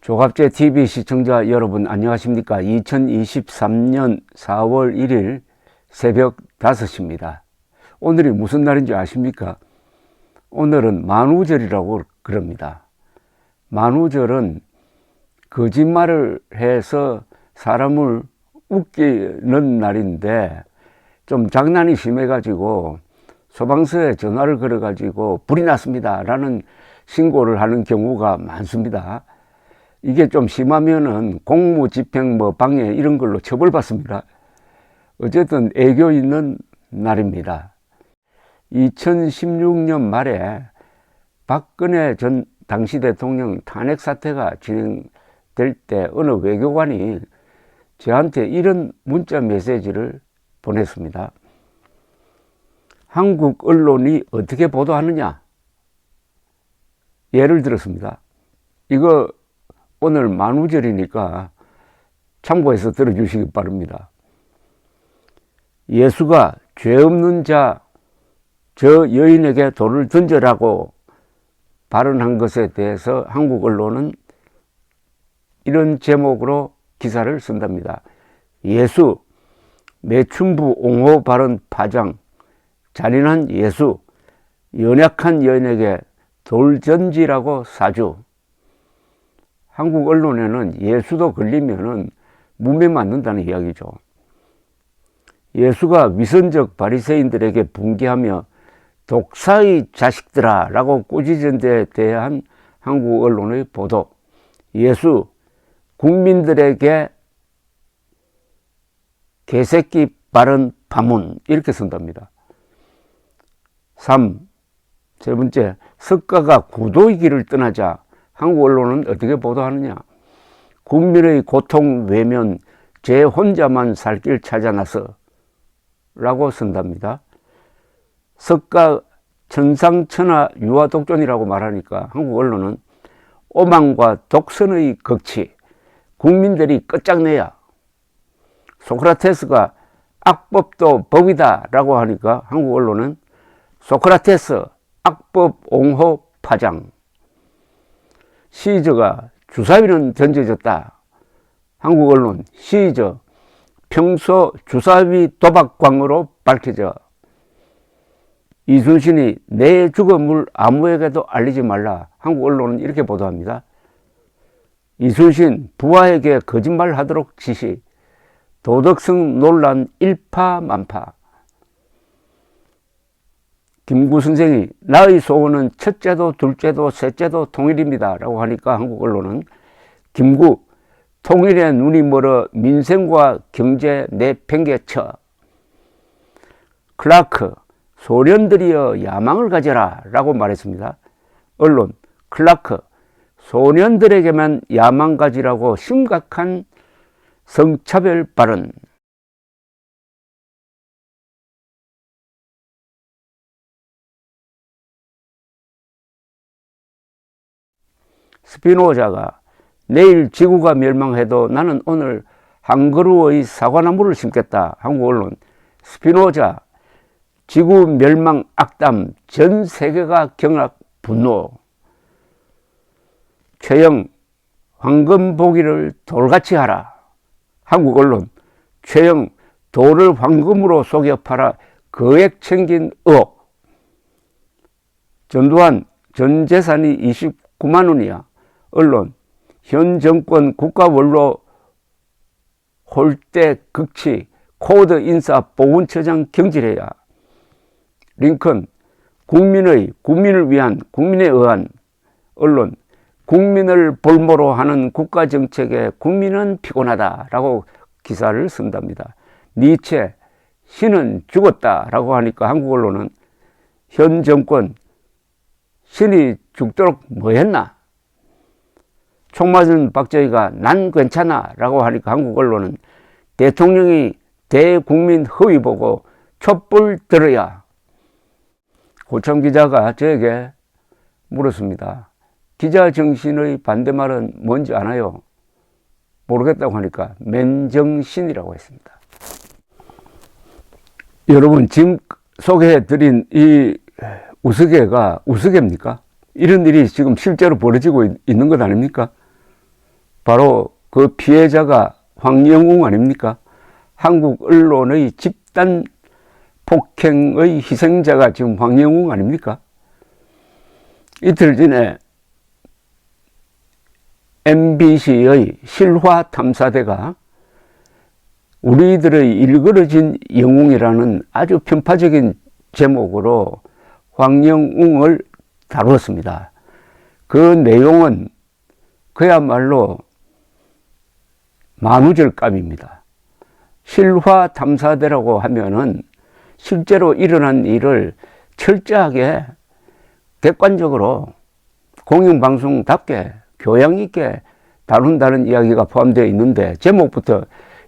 조갑제 TV 시청자 여러분 안녕하십니까? 2023년 4월 1일 새벽 5시입니다. 오늘이 무슨 날인지 아십니까? 오늘은 만우절이라고 그럽니다. 만우절은 거짓말을 해서 사람을 웃기는 날인데 좀 장난이 심해가지고 소방서에 전화를 걸어가지고 불이 났습니다 라는 신고를 하는 경우가 많습니다. 이게 좀 심하면은 공무집행 방해 이런 걸로 처벌받습니다. 어쨌든 애교 있는 날입니다. 2016년 말에 박근혜 전 당시 대통령 탄핵 사태가 진행될 때 어느 외교관이 저한테 이런 문자 메시지를 보냈습니다. 한국 언론이 어떻게 보도하느냐? 예를 들었습니다. 이거 오늘 만우절이니까 참고해서 들어주시기 바랍니다. 예수가 죄 없는 자, 저 여인에게 돌을 던져라고 발언한 것에 대해서 한국 언론은 이런 제목으로 기사를 쓴답니다. 예수, 매춘부 옹호 발언 파장, 잔인한 예수, 연약한 여인에게 돌 던지라고 사주. 한국 언론에는 예수도 걸리면은 무매 맞는다는 이야기죠. 예수가 위선적 바리새인들에게 분개하며 독사의 자식들아 라고 꾸짖은 데에 대한 한국 언론의 보도. 예수, 국민들에게 개새끼 발언 파문 이렇게 쓴답니다. 3. 세 번째, 석가가 구도의 길을 떠나자 한국 언론은 어떻게 보도하느냐? 국민의 고통 외면 제 혼자만 살 길 찾아 나서 라고 쓴답니다. 석가 천상천하 유아독존이라고 말하니까 한국 언론은 오만과 독선의 극치, 국민들이 끝장내야. 소크라테스가 악법도 법이다 라고 하니까 한국 언론은 소크라테스 악법 옹호 파장. 시저가 주사위는 던져졌다. 한국 언론 시저 평소 주사위 도박광으로 밝혀져. 이순신이 내 죽음을 아무에게도 알리지 말라. 한국 언론은 이렇게 보도합니다. 이순신 부하에게 거짓말하도록 지시. 도덕성 논란 일파만파. 김구 선생이 나의 소원은 첫째도 둘째도 셋째도 통일입니다 라고 하니까 한국 언론은 김구 통일에 눈이 멀어 민생과 경제 내팽개쳐. 클라크 소년들이여 야망을 가져라 라고 말했습니다. 언론 클라크 소년들에게만 야망 가지라고 심각한 성차별 발언. 스피노자가 내일 지구가 멸망해도 나는 오늘 한 그루의 사과나무를 심겠다. 한국 언론 스피노자 지구 멸망 악담 전 세계가 경악 분노. 최영 황금 보기를 돌같이 하라. 한국 언론 최영 돌을 황금으로 속여 팔아 거액 챙긴 의혹. 전두환 전 재산이 29만 원이야. 언론 현 정권 국가 원로 홀대 극치 코드 인사 보훈처장 경질해야. 링컨 국민을 위한 국민에 의한. 언론 국민을 볼모로 하는 국가정책에 국민은 피곤하다 라고 기사를 쓴답니다. 니체 신은 죽었다 라고 하니까 한국 언론은 현 정권 신이 죽도록 뭐 했나? 총 맞은 박정희가 난 괜찮아 라고 하니까 한국 언론은 대통령이 대국민 허위 보고 촛불 들어야. 고참 기자가 저에게 물었습니다. 기자 정신의 반대말은 뭔지 아나요? 모르겠다고 하니까 맨정신이라고 했습니다. 여러분 지금 소개해드린 이 우스개가 우스개입니까? 이런 일이 지금 실제로 벌어지고 있는 것 아닙니까? 바로 그 피해자가 황영웅 아닙니까? 한국 언론의 집단 폭행의 희생자가 지금 황영웅 아닙니까? 이틀 전에 MBC의 실화 탐사대가 우리들의 일그러진 영웅이라는 아주 편파적인 제목으로 황영웅을 다루었습니다. 그 내용은 그야말로 만우절감입니다. 실화 탐사대라고 하면은 실제로 일어난 일을 철저하게 객관적으로 공영방송답게 교양 있게 다룬다는 이야기가 포함되어 있는데, 제목부터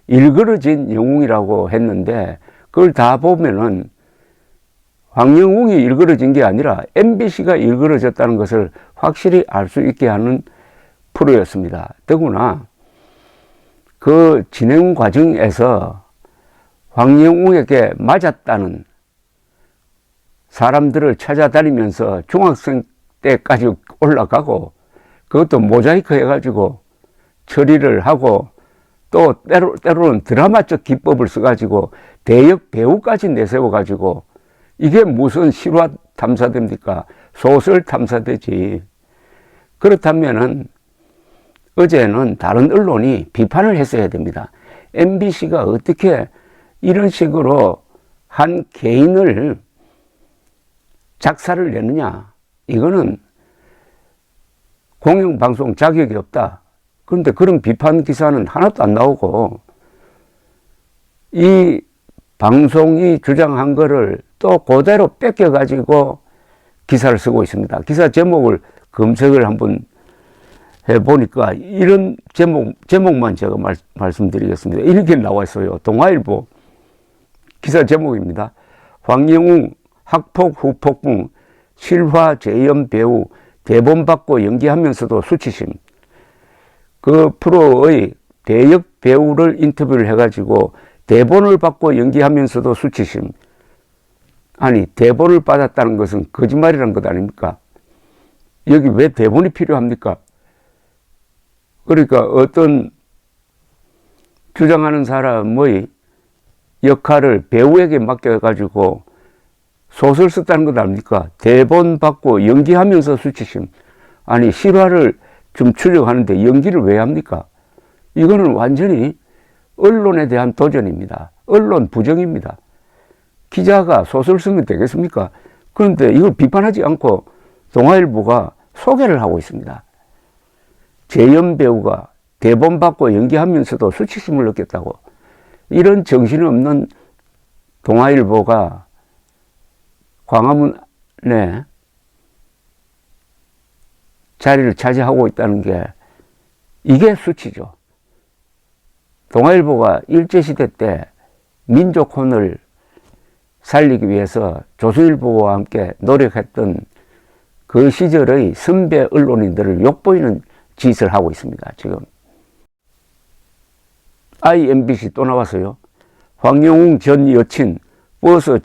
일그러진 영웅이라고 했는데 그걸 다 보면은 황영웅이 일그러진 게 아니라 MBC가 일그러졌다는 것을 확실히 알 수 있게 하는 프로였습니다. 더구나 그 진행 과정에서 황영웅에게 맞았다는 사람들을 찾아다니면서 중학생 때까지 올라가고, 그것도 모자이크 해가지고 처리를 하고, 또 때로는 드라마적 기법을 써가지고 대역 배우까지 내세워가지고, 이게 무슨 실화 탐사대입니까? 소설 탐사대지. 그렇다면은 어제는 다른 언론이 비판을 했어야 됩니다. MBC가 어떻게 이런 식으로 한 개인을 작사를 내느냐. 이거는 공영방송 자격이 없다. 그런데 그런 비판 기사는 하나도 안 나오고, 이 방송이 주장한 거를 또 그대로 뺏겨가지고 기사를 쓰고 있습니다. 기사 제목을 검색을 한번 해보니까 이런 제목만 제가 말씀드리겠습니다. 이렇게 나와 있어요. 동아일보 기사 제목입니다. 황영웅 학폭 후폭풍 실화 재연 배우 대본 받고 연기하면서도 수치심. 그 프로의 대역 배우를 인터뷰를 해가지고 대본을 받고 연기하면서도 수치심. 아니, 대본을 받았다는 것은 거짓말이라는 것 아닙니까? 여기 왜 대본이 필요합니까? 그러니까 어떤 주장하는 사람의 역할을 배우에게 맡겨가지고 소설 썼다는 것 아닙니까? 대본 받고 연기하면서 수치심. 아니, 실화를 좀 추적하는데 연기를 왜 합니까? 이거는 완전히 언론에 대한 도전입니다. 언론 부정입니다. 기자가 소설 쓰면 되겠습니까? 그런데 이걸 비판하지 않고 동아일보가 소개를 하고 있습니다. 재연 배우가 대본 받고 연기하면서도 수치심을 느꼈다고. 이런 정신없는 동아일보가 광화문에 자리를 차지하고 있다는 게, 이게 수치죠. 동아일보가 일제시대 때 민족혼을 살리기 위해서 조선일보와 함께 노력했던 그 시절의 선배 언론인들을 욕보이는 짓을 하고 있습니다. 지금 IMBC 또 나왔어요. 황영웅 전 여친 버스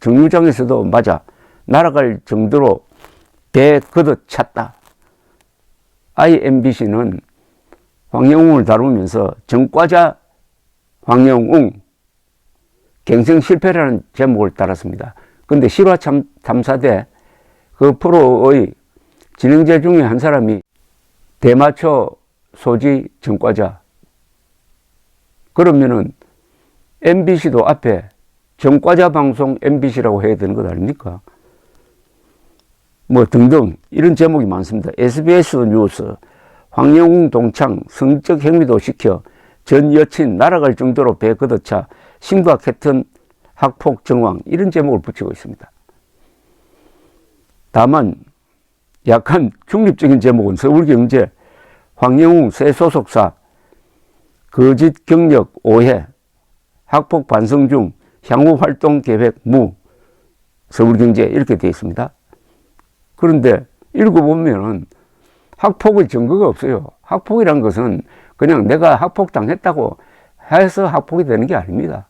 정류장에서도 맞아 날아갈 정도로 배 걷어찼다. IMBC는 황영웅을 다루면서 정과자 황영웅 갱생 실패라는 제목을 달았습니다. 그런데 실화 탐사대 그 프로의 진행자 중에 한 사람이 대마초 소지 정과자. 그러면은 MBC도 앞에 정과자 방송 MBC라고 해야 되는 것 아닙니까? 뭐 등등 이런 제목이 많습니다. SBS 뉴스 황영웅 동창 성적 행위도 시켜 전 여친 날아갈 정도로 배 걷어차 심각했던 학폭 정황, 이런 제목을 붙이고 있습니다. 다만 약간 중립적인 제목은 서울경제 황영웅 새 소속사 거짓 경력 오해 학폭 반성 중 향후 활동 계획 무, 서울경제 이렇게 되어 있습니다. 그런데 읽어보면은 학폭의 증거가 없어요. 학폭이란 것은 그냥 내가 학폭당했다고 해서 학폭이 되는 게 아닙니다.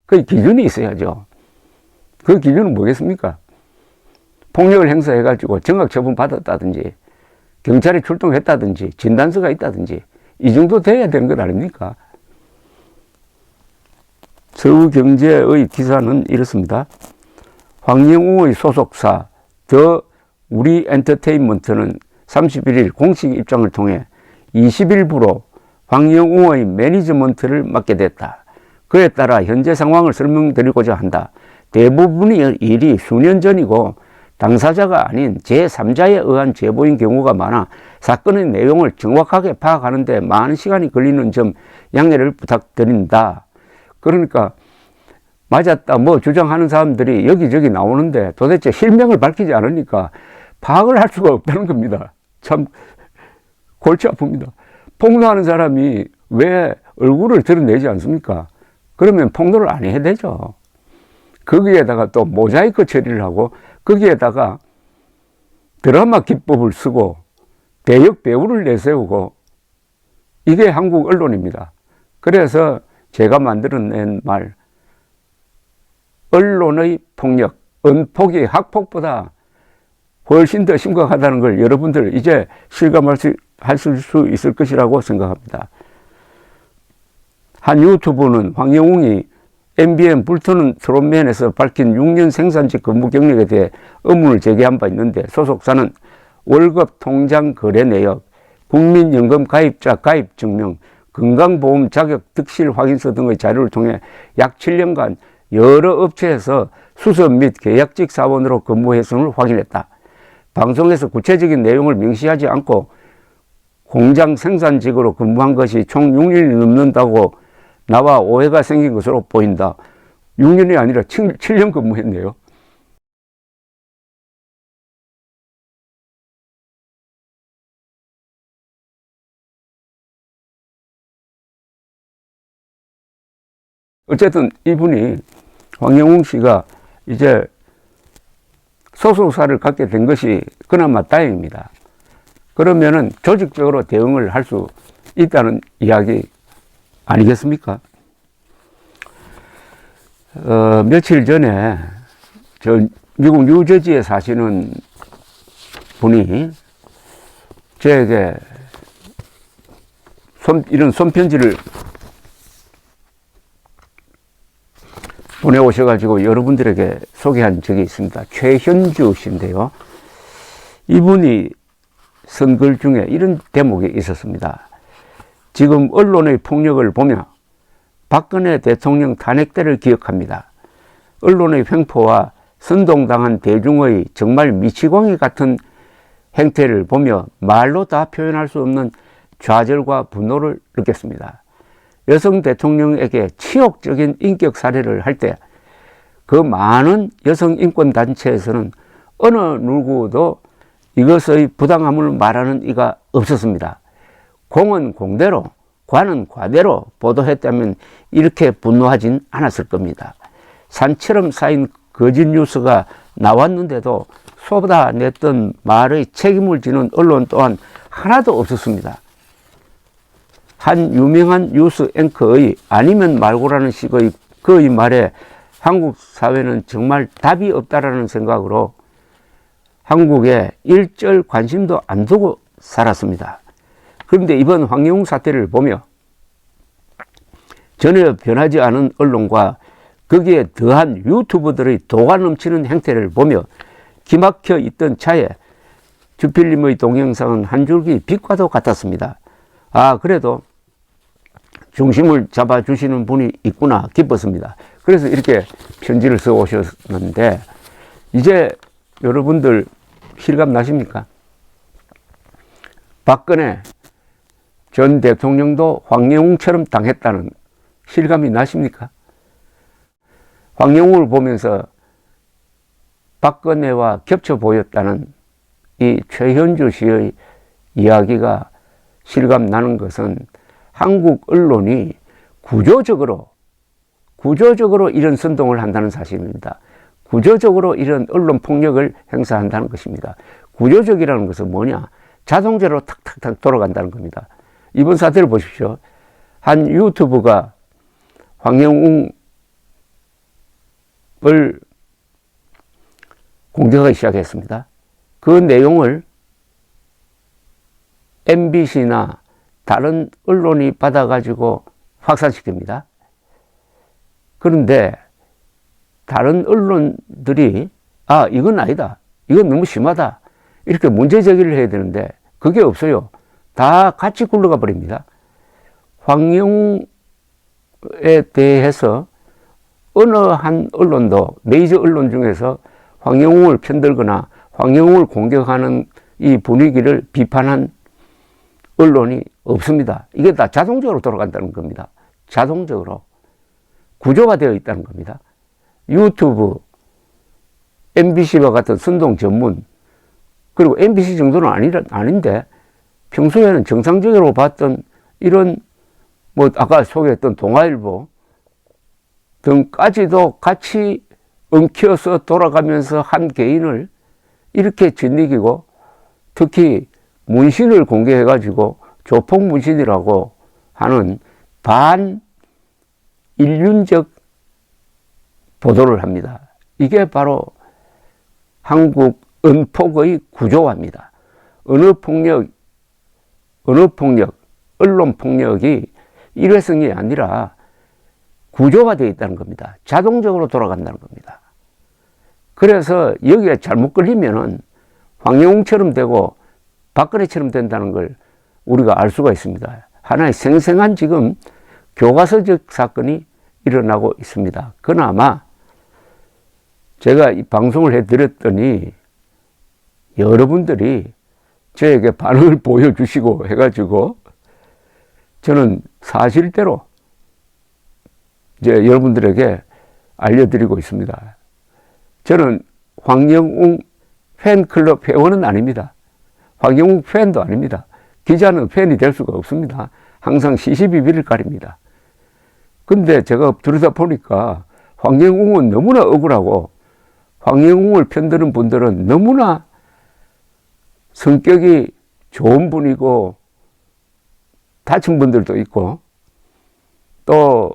그 기준이 있어야죠. 그 기준은 뭐겠습니까? 폭력을 행사해가지고 정학 처분 받았다든지 경찰이 출동했다든지 진단서가 있다든지 이 정도 돼야 되는 것 아닙니까? 서울경제의 기사는 이렇습니다. 황영우의 소속사 더 우리엔터테인먼트는 31일 공식 입장을 통해 20일부로 황영우의 매니지먼트를 맡게 됐다. 그에 따라 현재 상황을 설명드리고자 한다. 대부분의 일이 수년 전이고 당사자가 아닌 제3자에 의한 제보인 경우가 많아 사건의 내용을 정확하게 파악하는 데 많은 시간이 걸리는 점 양해를 부탁드린다. 그러니까 맞았다 뭐 주장하는 사람들이 여기저기 나오는데 도대체 실명을 밝히지 않으니까 파악을 할 수가 없다는 겁니다. 참 골치 아픕니다. 폭로하는 사람이 왜 얼굴을 드러내지 않습니까? 그러면 폭로를 안 해야 되죠. 거기에다가 또 모자이크 처리를 하고 거기에다가 드라마 기법을 쓰고 대역 배우를 내세우고 이게 한국 언론입니다. 그래서 제가 만들어낸 말 언론의 폭력, 은폭이 학폭보다 훨씬 더 심각하다는 걸 여러분들 이제 실감할 수 있을 것이라고 생각합니다. 한 유튜브는 황영웅이 MBN 불토는 트롯맨에서 밝힌 6년 생산직 근무 경력에 대해 의문을 제기한 바 있는데 소속사는 월급 통장 거래 내역, 국민연금 가입자 가입 증명, 건강보험 자격 득실 확인서 등의 자료를 통해 약 7년간 여러 업체에서 수석 및 계약직 사원으로 근무했음을 확인했다. 방송에서 구체적인 내용을 명시하지 않고 공장 생산직으로 근무한 것이 총 6년이 넘는다고 나와 오해가 생긴 것으로 보인다. 6년이 아니라 7년 근무했네요. 어쨌든 이분이 황영웅 씨가 이제 소속사를 갖게 된 것이 그나마 다행입니다. 그러면은 조직적으로 대응을 할 수 있다는 이야기 아니겠습니까? 며칠 전에 저 미국 뉴저지에 사시는 분이 저에게 이런 손편지를 보내오셔가지고 여러분들에게 소개한 적이 있습니다. 최현주 씨인데요. 이분이 쓴 글 중에 이런 대목이 있었습니다. 지금 언론의 폭력을 보며 박근혜 대통령 탄핵 때를 기억합니다. 언론의 횡포와 선동당한 대중의 정말 미치광이 같은 행태를 보며 말로 다 표현할 수 없는 좌절과 분노를 느꼈습니다. 여성 대통령에게 치욕적인 인격 살해를 할 때 그 많은 여성 인권 단체에서는 어느 누구도 이것의 부당함을 말하는 이가 없었습니다. 공은 공대로, 관은 과대로 보도했다면 이렇게 분노하진 않았을 겁니다. 산처럼 쌓인 거짓 뉴스가 나왔는데도 쏟아냈던 말의 책임을 지는 언론 또한 하나도 없었습니다. 한 유명한 뉴스 앵커의 아니면 말고라는 식의 그의 말에 한국 사회는 정말 답이 없다라는 생각으로 한국에 일절 관심도 안 두고 살았습니다. 그런데 이번 황영웅 사태를 보며 전혀 변하지 않은 언론과 거기에 더한 유튜버들의 도가 넘치는 행태를 보며 기막혀 있던 차에 주필님의 동영상은 한 줄기 빛과도 같았습니다. 아, 그래도 중심을 잡아주시는 분이 있구나 기뻤습니다. 그래서 이렇게 편지를 써 오셨는데 이제 여러분들 실감 나십니까? 박근혜 전 대통령도 황영웅처럼 당했다는 실감이 나십니까? 황영웅을 보면서 박근혜와 겹쳐 보였다는 이 최현주 씨의 이야기가 실감 나는 것은 한국 언론이 구조적으로 이런 선동을 한다는 사실입니다. 구조적으로 이런 언론 폭력을 행사한다는 것입니다. 구조적이라는 것은 뭐냐? 자동제로 탁탁탁 돌아간다는 겁니다. 이번 사태를 보십시오. 한 유튜브가 황영웅을 공격하기 시작했습니다. 그 내용을 MBC나 다른 언론이 받아가지고 확산시킵니다. 그런데 다른 언론들이 이건 아니다, 이건 너무 심하다, 이렇게 문제 제기를 해야 되는데 그게 없어요. 다 같이 굴러가 버립니다. 황영웅에 대해서 어느 한 언론도, 메이저 언론 중에서 황영웅을 편들거나 황영웅을 공격하는 이 분위기를 비판한 언론이 없습니다. 이게 다 자동적으로 돌아간다는 겁니다. 자동적으로 구조가 되어 있다는 겁니다. 유튜브, MBC와 같은 선동 전문, 그리고 MBC 정도는 아닌데 평소에는 정상적으로 봤던 이런 아까 소개했던 동아일보 등까지도 같이 엉켜서 돌아가면서 한 개인을 이렇게 짓이기고, 특히 문신을 공개해가지고 조폭문신이라고 하는 반인륜적 보도를 합니다. 이게 바로 한국 언폭의 구조화입니다. 언어폭력, 언론폭력이 일회성이 아니라 구조가 되어 있다는 겁니다. 자동적으로 돌아간다는 겁니다. 그래서 여기에 잘못 걸리면은 황영웅처럼 되고 박근혜처럼 된다는 걸 우리가 알 수가 있습니다. 하나의 생생한 지금 교과서적 사건이 일어나고 있습니다. 그나마 제가 이 방송을 해드렸더니 여러분들이 저에게 반응을 보여주시고 해가지고 저는 사실대로 이제 여러분들에게 알려드리고 있습니다. 저는 황영웅 팬클럽 회원은 아닙니다. 황영웅 팬도 아닙니다. 기자는 팬이 될 수가 없습니다. 항상 시시비비를 가립니다. 근데 제가 들여다 보니까 황영웅은 너무나 억울하고, 황영웅을 편드는 분들은 너무나 성격이 좋은 분이고 다친 분들도 있고 또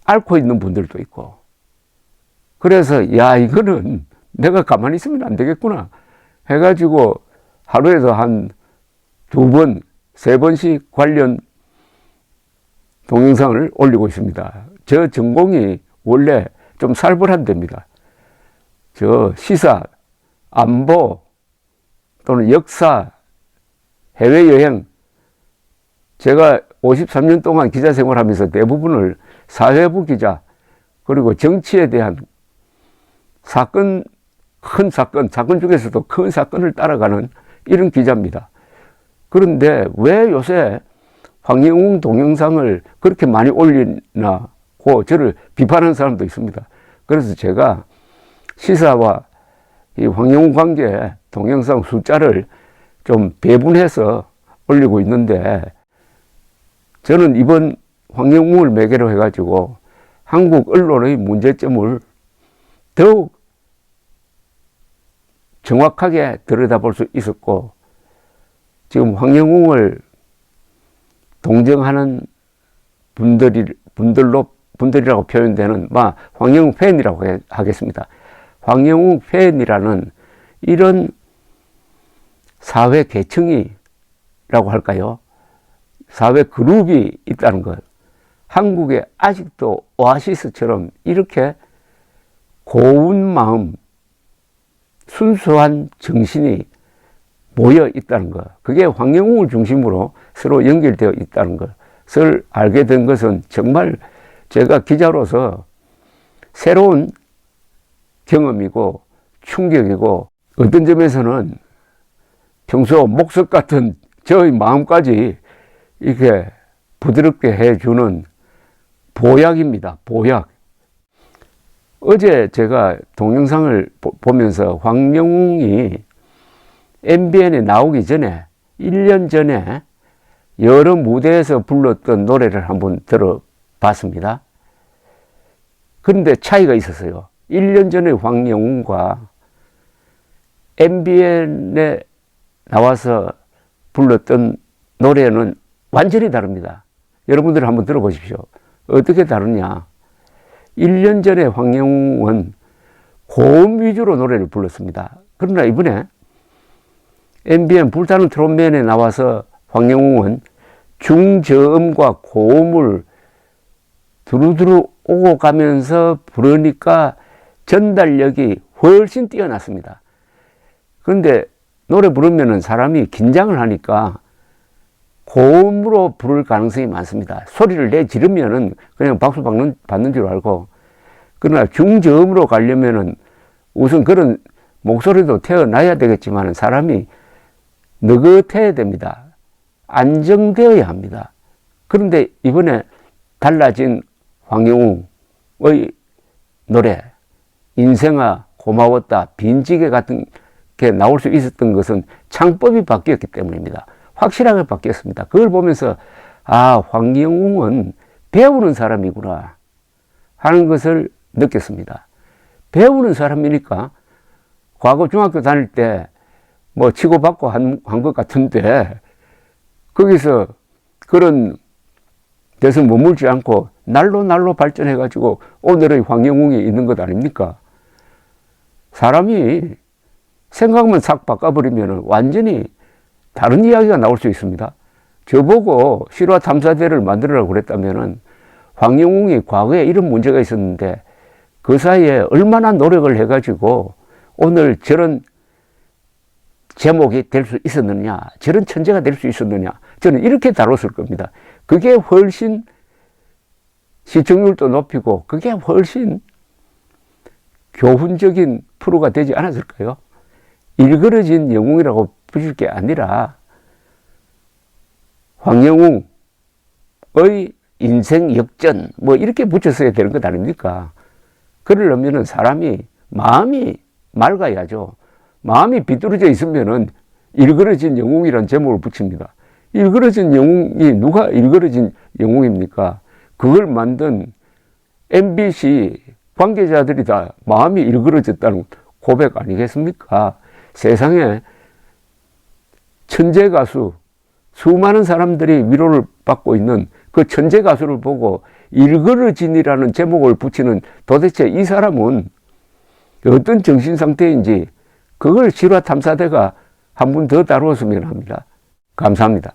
앓고 있는 분들도 있고, 그래서 이거는 내가 가만히 있으면 안 되겠구나 해가지고 하루에도 한 2번, 3번씩 관련 동영상을 올리고 있습니다. 저 전공이 원래 좀 살벌한 데입니다. 저 시사, 안보 또는 역사, 해외여행, 제가 53년 동안 기자 생활하면서 대부분을 사회부 기자, 그리고 정치에 대한 사건, 큰 사건 중에서도 큰 사건을 따라가는 이런 기자입니다. 그런데 왜 요새 황영웅 동영상을 그렇게 많이 올리나고 저를 비판하는 사람도 있습니다. 그래서 제가 시사와 이 황영웅 관계 동영상 숫자를 좀 배분해서 올리고 있는데, 저는 이번 황영웅을 매개로 해가지고 한국 언론의 문제점을 더욱 정확하게 들여다볼 수 있었고, 지금 황영웅을 동정하는 분들이라고 표현되는 황영웅 팬이라고 하겠습니다. 황영웅 팬이라는 이런 사회 계층이라고 할까요? 사회 그룹이 있다는 것. 한국에 아직도 오아시스처럼 이렇게 고운 마음, 순수한 정신이 모여 있다는 것. 그게 황영웅을 중심으로 서로 연결되어 있다는 것을 알게 된 것은 정말 제가 기자로서 새로운 경험이고 충격이고, 어떤 점에서는 평소 목석 같은 저의 마음까지 이렇게 부드럽게 해주는 보약입니다. 보약. 어제 제가 동영상을 보면서 황영웅이 MBN에 나오기 전에 1년 전에 여러 무대에서 불렀던 노래를 한번 들어봤습니다. 그런데 차이가 있었어요. 1년 전에 황영웅과 MBN에 나와서 불렀던 노래는 완전히 다릅니다. 여러분들 한번 들어보십시오. 어떻게 다르냐. 1년 전에 황영웅은 고음 위주로 노래를 불렀습니다. 그러나 이번에 MBN 불타는 트롯맨에 나와서 황영웅은 중저음과 고음을 두루두루 오고 가면서 부르니까 전달력이 훨씬 뛰어났습니다. 그런데 노래 부르면은 사람이 긴장을 하니까 고음으로 부를 가능성이 많습니다. 소리를 내 지르면은 그냥 박수 받는 줄 알고, 그러나 중저음으로 가려면은 우선 그런 목소리도 태어나야 되겠지만 사람이 느긋해야 됩니다. 안정되어야 합니다. 그런데 이번에 달라진 황영웅의 노래 인생아 고마웠다 빈지게 같은 게 나올 수 있었던 것은 창법이 바뀌었기 때문입니다. 확실하게 바뀌었습니다. 그걸 보면서 아, 황영웅은 배우는 사람이구나 하는 것을 느꼈습니다. 배우는 사람이니까 과거 중학교 다닐 때 뭐 치고받고 한 것 같은데 거기서 그런 데서 머물지 않고 날로 발전해 가지고 오늘의 황영웅이 있는 것 아닙니까? 사람이 생각만 싹 바꿔버리면 완전히 다른 이야기가 나올 수 있습니다. 저보고 실화 탐사대를 만들으라고 그랬다면 황영웅이 과거에 이런 문제가 있었는데 그 사이에 얼마나 노력을 해가지고 오늘 저런 제목이 될 수 있었느냐, 저런 천재가 될 수 있었느냐, 저는 이렇게 다뤘을 겁니다. 그게 훨씬 시청률도 높이고 그게 훨씬 교훈적인 프로가 되지 않았을까요? 일그러진 영웅이라고 붙일 게 아니라 황영웅의 인생 역전 뭐 이렇게 붙였어야 되는 것 아닙니까? 그러려면 사람이 마음이 맑아야죠. 마음이 비뚤어져 있으면은 일그러진 영웅이라는 제목을 붙입니다. 일그러진 영웅이 누가 일그러진 영웅입니까? 그걸 만든 MBC 관계자들이 다 마음이 일그러졌다는 고백 아니겠습니까? 세상에 천재 가수, 수많은 사람들이 위로를 받고 있는 그 천재 가수를 보고 일그러진이라는 제목을 붙이는 도대체 이 사람은 어떤 정신 상태인지 그걸 실화 탐사대가 한 번 더 다루었으면 합니다. 감사합니다.